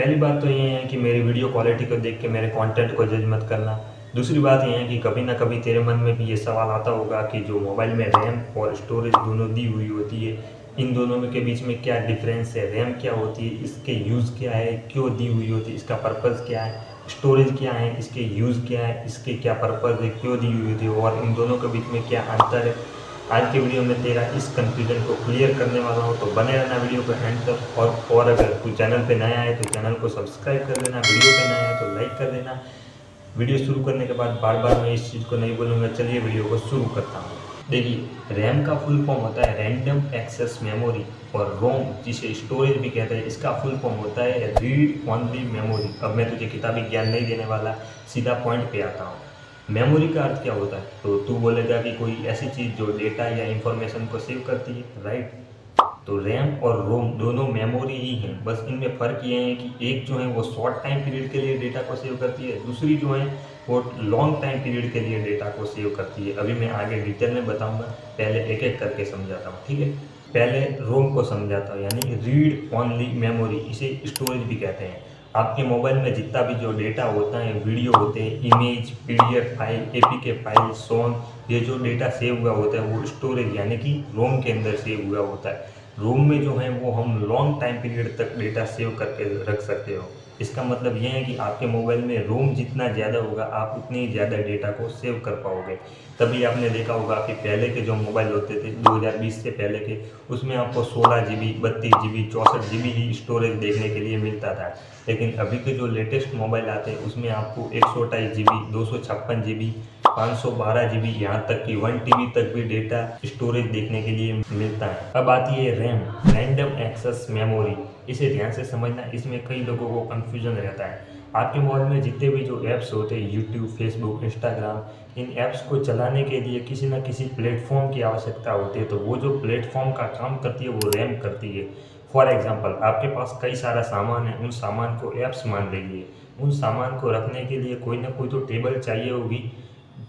पहली बात तो ये है कि मेरी वीडियो क्वालिटी को देख के मेरे कंटेंट को जज मत करना। दूसरी बात ये है कि कभी ना कभी तेरे मन में भी ये सवाल आता होगा कि जो मोबाइल में रैम और स्टोरेज दोनों दी हुई होती है, इन दोनों में के बीच में क्या डिफरेंस है, रैम क्या होती है, इसके यूज़ क्या है, क्यों दी हुई होती है, इसका पर्पज़ क्या है, स्टोरेज क्या है, इसके यूज़ क्या है, इसके क्या पर्पज़ है, क्यों दी हुई होती है और इन दोनों के बीच में क्या अंतर है। आज के वीडियो में तेरा इस कंफ्यूजन को क्लियर करने वाला हूँ, तो बने रहना वीडियो को एंड तक। और अगर तू चैनल पे नया है तो चैनल को सब्सक्राइब कर देना, वीडियो पे नया है तो लाइक कर देना। वीडियो शुरू करने के बाद बार बार मैं इस चीज़ को नहीं बोलूँगा। चलिए वीडियो को शुरू करता हूँ। देखिए, रैम का फुल फॉर्म होता है रैंडम एक्सेस मेमोरी, और रोम जिसे स्टोरेज भी कहते हैं, इसका फुल फॉर्म होता है रीड ओनली मेमोरी। अब मैं तुझे किताबी ज्ञान नहीं देने वाला, सीधा पॉइंट पे आता हूँ। मेमोरी का अर्थ क्या होता है, तो तू बोलेगा कि कोई ऐसी चीज़ जो डेटा या इंफॉर्मेशन को सेव करती है, राइट। तो रैम और रोम दोनों मेमोरी ही हैं, बस इनमें फ़र्क ये है कि एक जो है वो शॉर्ट टाइम पीरियड के लिए डेटा को सेव करती है, दूसरी जो है वो लॉन्ग टाइम पीरियड के लिए डेटा को सेव करती है। अभी मैं आगे डिटेल में बताऊंगा, पहले एक एक करके समझाता हूँ, ठीक है। पहले रोम को समझाता हूँ, यानी रीड ओनली मेमोरी, इसे स्टोरेज भी कहते हैं। आपके मोबाइल में जितना भी जो डेटा होता है, वीडियो होते हैं, image, PDF file, APK file, song, ये जो डेटा सेव हुआ होता है वो स्टोरेज यानी कि रोम के अंदर सेव हुआ होता है। रोम में जो है वो हम लॉन्ग टाइम पीरियड तक डेटा सेव करके रख सकते हो। इसका मतलब ये है कि आपके मोबाइल में रोम जितना ज़्यादा होगा, आप उतनी ही ज़्यादा डेटा को सेव कर पाओगे। तभी आपने देखा होगा कि पहले के जो मोबाइल होते थे 2020 से पहले के, उसमें आपको 16 GB, 32 GB, 64 GB ही स्टोरेज देखने के लिए मिलता था। लेकिन अभी के जो लेटेस्ट मोबाइल आते हैं उसमें आपको 128 GB, 256 GB, 512 GB, यहाँ तक कि 1 TB तक भी डेटा स्टोरेज देखने के लिए मिलता है। अब आती है रैम, रैंडम एक्सेस मेमोरी। इसे ध्यान से समझना, इसमें कई लोगों को कन्फ्यूजन रहता है। आपके मोबाइल में जितने भी जो ऐप्स होते हैं, यूट्यूब, फेसबुक, इंस्टाग्राम, इन ऐप्स को चलाने के लिए किसी न किसी प्लेटफॉर्म की आवश्यकता होती है। तो वो जो प्लेटफॉर्म का काम करती है वो रैम करती है। फॉर एग्जांपल, आपके पास कई सारा सामान है, उन सामान को ऐप्स मान लीजिए। उन सामान को रखने के लिए कोई ना कोई तो टेबल चाहिए होगी,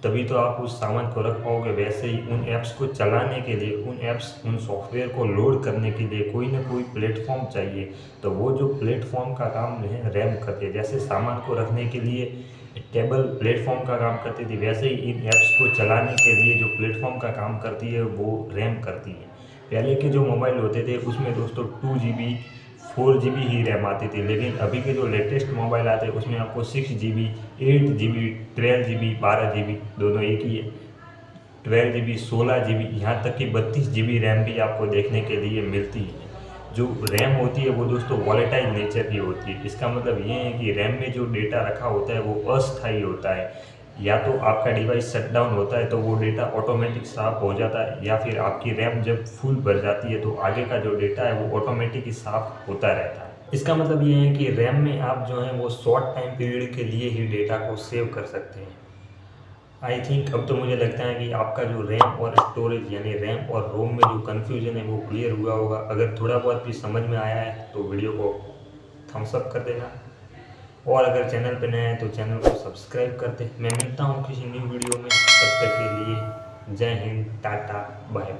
तभी तो आप उस सामान को रख पाओगे। वैसे ही उन ऐप्स को चलाने के लिए, उन सॉफ्टवेयर को लोड करने के लिए कोई ना कोई प्लेटफॉर्म चाहिए। तो वो जो प्लेटफॉर्म का काम है रैम करती है। जैसे सामान को रखने के लिए टेबल प्लेटफॉर्म का काम करती थी, वैसे ही इन ऐप्स को चलाने के लिए जो प्लेटफॉर्म का काम करती है वो रैम करती है। पहले के जो मोबाइल होते थे उसमें दोस्तों 2 GB, 4 GB ही रैम आती थी, लेकिन अभी के जो लेटेस्ट मोबाइल आते हैं उसमें आपको 6 GB, 8 GB, 12 GB, 12 GB दोनों एक ही है, 12 GB, 16 GB, यहाँ तक कि 32 GB रैम भी आपको देखने के लिए मिलती है। जो रैम होती है वो दोस्तों वॉलेटाइल नेचर की होती है। इसका मतलब ये है कि रैम में जो डेटा रखा होता है वो अस्थायी होता है। या तो आपका डिवाइस शट डाउन होता है तो वो डेटा ऑटोमेटिक साफ हो जाता है, या फिर आपकी रैम जब फुल भर जाती है तो आगे का जो डेटा है वो ऑटोमेटिक ही साफ होता रहता है। इसका मतलब ये है कि रैम में आप जो है वो शॉर्ट टाइम पीरियड के लिए ही डेटा को सेव कर सकते हैं। आई थिंक अब तो मुझे लगता है कि आपका जो रैम और स्टोरेज यानी रैम और रोम में जो कन्फ्यूजन है वो क्लियर हुआ होगा। अगर थोड़ा बहुत भी समझ में आया है तो वीडियो को थम्स अप कर देना, और अगर चैनल पे नया है तो चैनल को सब्सक्राइब कर दे। मैं मिलता हूँ किसी न्यू वीडियो में, तब तक के लिए जय हिंद, टाटा, बाय।